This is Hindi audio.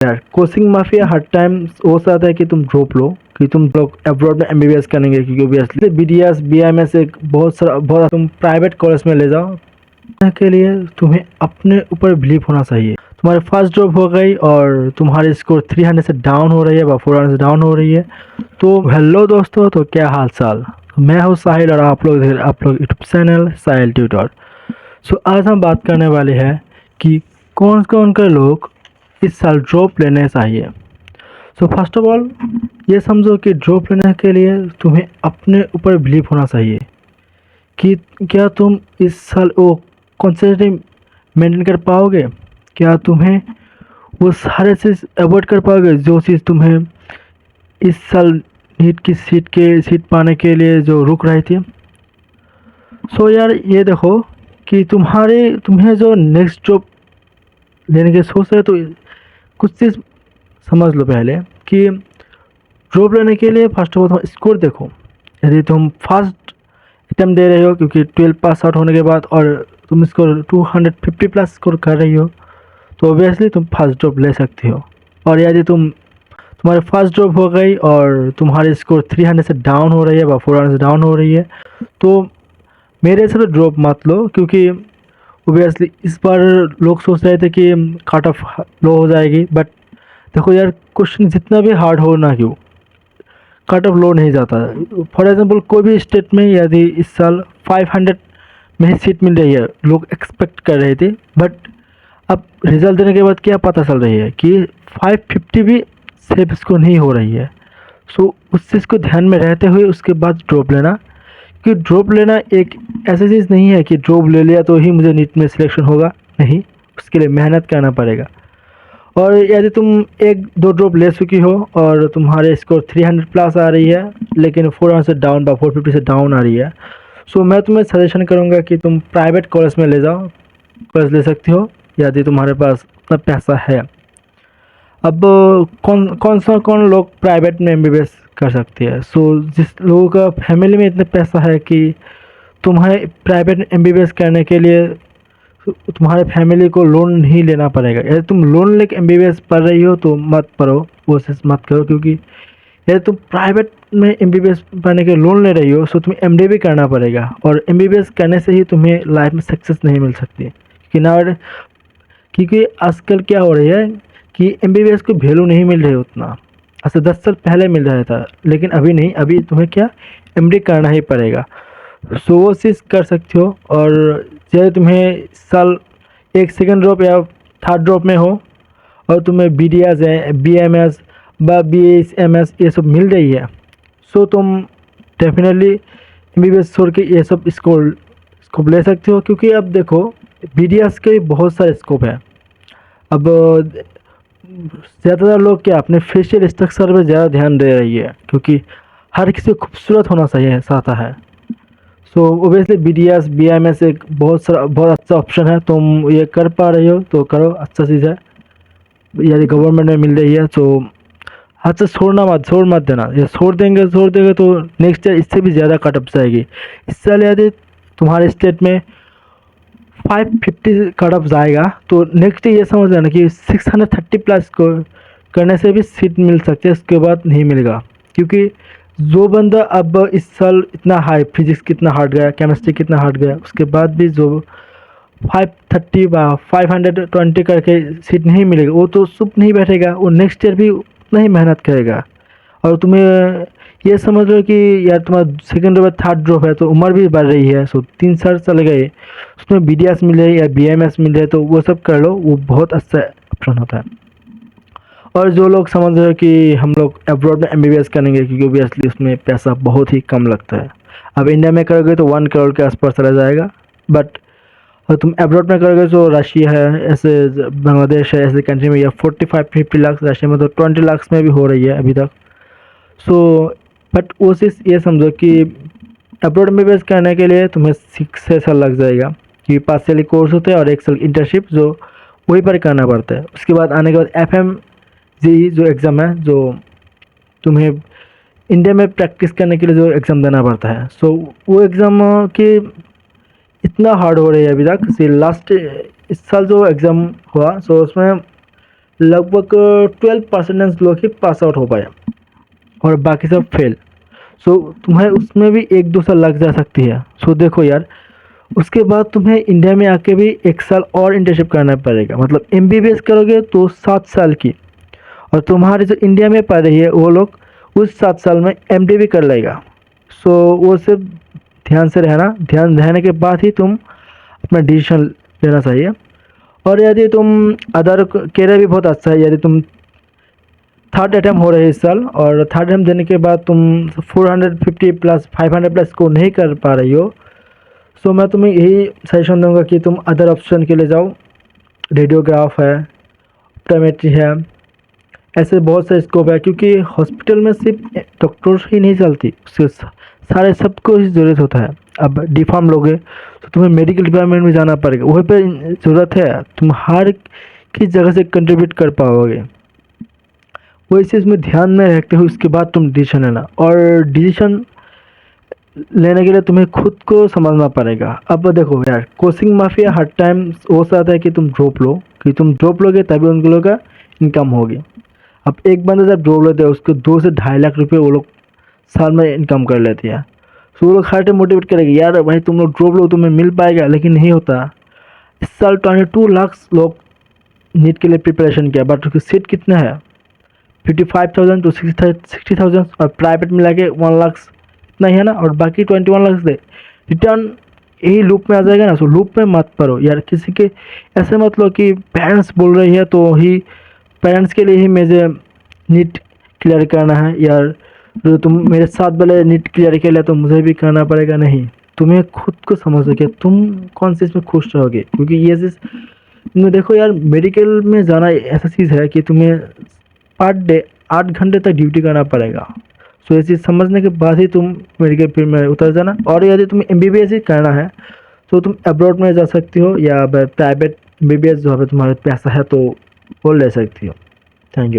यार कोचिंग माफिया हर टाइम हो सकता है कि तुम ड्रॉप लो कि तुम लोग अब्रॉड में एमबीबीएस करेंगे, क्योंकि ऑब्वियसली बीडीएस बीएमएस एक बहुत तुम प्राइवेट कॉलेज में ले जाओ के लिए तुम्हें अपने ऊपर बिलीव होना चाहिए। तुम्हारी फर्स्ट ड्रॉप हो गई और तुम्हारी स्कोर 300 से डाउन हो रही है, 400 से डाउन हो रही है, तो हेलो दोस्तों, तो क्या हाल चाल। मैं हूँ साहिल और आप लोग यूट्यूब चैनल साहिल ट्यूटर। सो आज हम बात करने वाले हैं कि कौन कौन के लोग इस साल ड्रॉप लेने चाहिए। सो फर्स्ट ऑफ ऑल ये समझो कि ड्रॉप लेने के लिए तुम्हें अपने ऊपर बिलीव होना चाहिए कि क्या तुम इस साल वो कंसिस्टेंसी मेंटेन कर पाओगे, क्या तुम्हें वो सारे चीज़ अवॉइड कर पाओगे जो चीज़ तुम्हें इस साल नीट की सीट पाने के लिए जो रुक रही थी। सो यार ये देखो कि तुम्हें जो नेक्स्ट जॉब लेने की सोच है, तो कुछ चीज़ समझ लो पहले कि जॉब लेने के लिए फर्स्ट ऑफ ऑल तुम स्कोर देखो। यदि तुम फर्स्ट अटैम्प्ट दे रहे हो क्योंकि 12 पास आउट होने के बाद और तुम स्कोर 250 प्लस स्कोर कर रही हो, तो ऑब्वियसली तुम फर्स्ट जॉब ले सकती हो। और यदि तुम्हारी फर्स्ट जॉब हो गई और तुम्हारी स्कोर 300 से डाउन हो रही है, 400 से डाउन हो रही है, तो मेरे हिसाब से ड्रॉप मत लो, क्योंकि ऑब्वियसली इस बार लोग सोच रहे थे कि कट ऑफ लो हो जाएगी, बट देखो यार क्वेश्चन जितना भी हार्ड हो ना क्यों, कट ऑफ लो नहीं जाता। फॉर एग्जांपल कोई भी स्टेट में यदि इस साल 500 में ही सीट मिल रही है, लोग एक्सपेक्ट कर रहे थे, बट अब रिजल्ट देने के बाद क्या पता चल रही है कि 550 भी सेफ स्कोर नहीं हो रही है। सो उस चीज़ को ध्यान में रहते हुए उसके बाद ड्रॉप लेना, कि ड्रॉप लेना एक ऐसी चीज़ नहीं है कि ड्रॉप ले लिया तो ही मुझे नीट में सिलेक्शन होगा, नहीं, उसके लिए मेहनत करना पड़ेगा। और यदि तुम एक दो ड्रॉप ले चुकी हो और तुम्हारे स्कोर 300 प्लस आ रही है लेकिन 400 से डाउन 450 से डाउन आ रही है, सो मैं तुम्हें सजेशन करूँगा कि तुम प्राइवेट कॉलेज में ले जाओ, कॉलेज ले सकती हो यदि तुम्हारे पास उतना पैसा है। अब कौन लोग प्राइवेट में एमबीबीएस कर सकती है। सो जिस लोगों का फैमिली में इतना पैसा है कि तुम्हें प्राइवेट एमबीबीएस करने के लिए तुम्हारे फैमिली को लोन नहीं लेना पड़ेगा। यदि तुम लोन लेके एमबीबीएस पढ़ रही हो तो मत पढ़ो, कोशिश मत करो, क्योंकि यदि तुम प्राइवेट में एमबीबीएस पढ़ने के लोन ले रही हो तो तुम्हें एमडी भी करना पड़ेगा, और एमबीबीएस करने से ही तुम्हें लाइफ में सक्सेस नहीं मिल सकती। कि ना, क्योंकि आजकल क्या हो रही है कि एमबीबीएस को वैल्यू नहीं मिल रही उतना। ऐसे 10 साल पहले मिल रहा था, लेकिन अभी नहीं, अभी तुम्हें क्या एमडी करना ही पड़ेगा। सो वो चीज़ कर सकते हो। और चाहे तुम्हें साल एक सेकंड ड्रॉप या थर्ड ड्रॉप में हो और तुम्हें बी डी एस है, बी एम एस व बी एस एम एस ये सब मिल रही है, सो तुम definitely M B B S छोड़ के ये सब स्कोप ले सकते हो। क्योंकि अब देखो बी डी एस के बहुत सारे स्कोप है। अब ज़्यादातर लोग क्या अपने फेशियल स्ट्रक्चर पर ज़्यादा ध्यान दे रही है, क्योंकि हर किसी को खूबसूरत होना चाहिए चाहता है। So obviously B D S B M S एक बहुत अच्छा ऑप्शन है। तुम ये कर पा रही हो तो करो, अच्छा चीज़ है। यदि गवर्नमेंट में मिल रही है तो अच्छा, छोड़ मत देना। ये छोड़ देंगे तो नेक्स्ट ईयर इससे भी ज़्यादा कट ऑफ जाएगी। इस साल यदि तुम्हारे स्टेट में 550 कट ऑफ जाएगा तो नेक्स्ट ईयर ये समझ लेना कि 630 प्लस को करने से भी सीट मिल सकती है, उसके बाद नहीं मिलेगा। क्योंकि जो बंदा अब इस साल इतना हाई फिजिक्स कितना हार्ड गया, केमिस्ट्री कितना हार्ड गया, उसके बाद भी जो 530 व 520 करके सीट नहीं मिलेगा, वो तो चुप नहीं बैठेगा, वो नेक्स्ट ईयर भी उतना ही मेहनत करेगा। और तुम्हें ये समझ लो कि यार तुम्हारा सेकंड ड्रॉप थर्ड ड्रॉप है तो उम्र भी बढ़ रही है, सो 3 साल चले गए, उसमें बी डी एस मिले या बी एम एस मिले तो वो सब कर लो, वो बहुत अच्छा ऑप्शन होता है। और जो लोग समझ रहे हो कि हम लोग अब्रॉड में एमबीबीएस करेंगे, क्योंकि ऑब्वियसली उसमें पैसा बहुत ही कम लगता है। अब इंडिया में करोगे तो 1 करोड़ के आसपास चला जाएगा, बट और तुम अब्रॉड में करोगे तो रशिया है, ऐसे बांग्लादेश है, ऐसे कंट्री में या 45-50 लाख, रशिया में तो 20 लाख में भी हो रही है अभी तक। सो बट वो चीज़ ये समझो कि अब्रॉड में बेस करने के लिए तुम्हें 6 साल लग जाएगा, क्योंकि 5 साल कोर्स होते हैं और 1 साल इंटर्नशिप जो वहीं पर करना पड़ता है। उसके बाद आने के बाद एफ जी जो एग्ज़ाम है, जो तुम्हें इंडिया में प्रैक्टिस करने के लिए जो एग्ज़ाम देना पड़ता है, सो वो एग्ज़ाम की इतना हार्ड हो रही है अभी तक। लास्ट इस साल जो एग्ज़ाम हुआ, सो उसमें लगभग 12% लोग ही पास आउट हो पाए और बाकी सब फेल। सो तुम्हें उसमें भी 1-2 साल लग जा सकती है। सो देखो यार, उसके बाद तुम्हें इंडिया में आके भी 1 साल और इंटर्नशिप करना पड़ेगा, मतलब एमबीबीएस करोगे तो 7 साल की, और तुम्हारे जो इंडिया में पढ़ रही है वो लोग उस 7 साल में एमडी भी कर लेगा। सो वो सिर्फ ध्यान से रहना, ध्यान रहने के बाद ही तुम अपना डिसीजन लेना चाहिए। और यदि तुम अदर करियर भी बहुत अच्छा है, यदि तुम थर्ड अटैम्प्ट हो रहे इस साल और थर्ड अटैम्प्ट देने के बाद तुम 450 प्लस 500 प्लस को नहीं कर पा रही हो, सो मैं तुम्हें यही सजेशन दूंगा कि तुम अदर ऑप्शन के लिए जाओ। रेडियोग्राफ है, ऑप्टोमेट्री है, ऐसे बहुत से स्कोप है, क्योंकि हॉस्पिटल में सिर्फ डॉक्टर ही नहीं चलती, उसके सारे सबको ही ज़रूरत होता है। अब डी फार्म लोगे तो तुम्हें मेडिकल डिपार्टमेंट में जाना पड़ेगा, वहीं पे ज़रूरत है, तुम हर किस जगह से कंट्रीब्यूट कर पाओगे। वो इस चीज़ में ध्यान में रखते हुए उसके बाद तुम डिसीजन लेना, और डिसीजन लेने के लिए तुम्हें खुद को समझना पड़ेगा। अब देखो यार, कोचिंग माफिया हर टाइम हो सकता है कि तुम ड्रॉप लो, कि तुम ड्रॉप लोगे तभी उन लोगों का इनकम होगी। अब एक बंदा जब ड्रॉप लेते हैं उसको 2 से 2.5 लाख रुपये वो लोग साल में इनकम कर लेती है। तो वो लोग हर टाइम मोटिवेट करेंगे, यार भाई तुम लोग ड्रॉप लो तुम्हें मिल पाएगा, लेकिन नहीं होता। इस साल 22 लाख लोग नीट के लिए प्रिपरेशन किया, बट उसकी सीट कितना है 55,000 टू 60,000, और प्राइवेट मिला के 1 लाख इतना ही है ना, और बाकी 21 लाख से रिटर्न यही लूप में आ जाएगा ना। सो लूप में मत पड़ो यार, किसी के ऐसे मत लो कि पेरेंट्स बोल रही है तो ही पेरेंट्स के लिए ही मुझे नीट क्लियर करना है, यार जो तुम मेरे साथ वाले नीट क्लियर किया लिया तो मुझे भी करना पड़ेगा। नहीं, तुम्हें खुद को समझो कि तुम कौन सी इसमें खुश रहोगे, क्योंकि ये चीज़ में देखो यार, मेडिकल में जाना ऐसा चीज़ है कि तुम्हें पर डे 8 घंटे तक ड्यूटी करना पड़ेगा। सो ये चीज़ समझने के बाद ही तुम मेडिकल फील्ड में उतर जाना। और यदि तुम्हें एमबीबीएस ही करना है तो तुम अब्रॉड में जा सकती हो, या प्राइवेट एमबीबीएस जो है तुम्हारे पैसा है तो वो ले सकती हो। Thank you.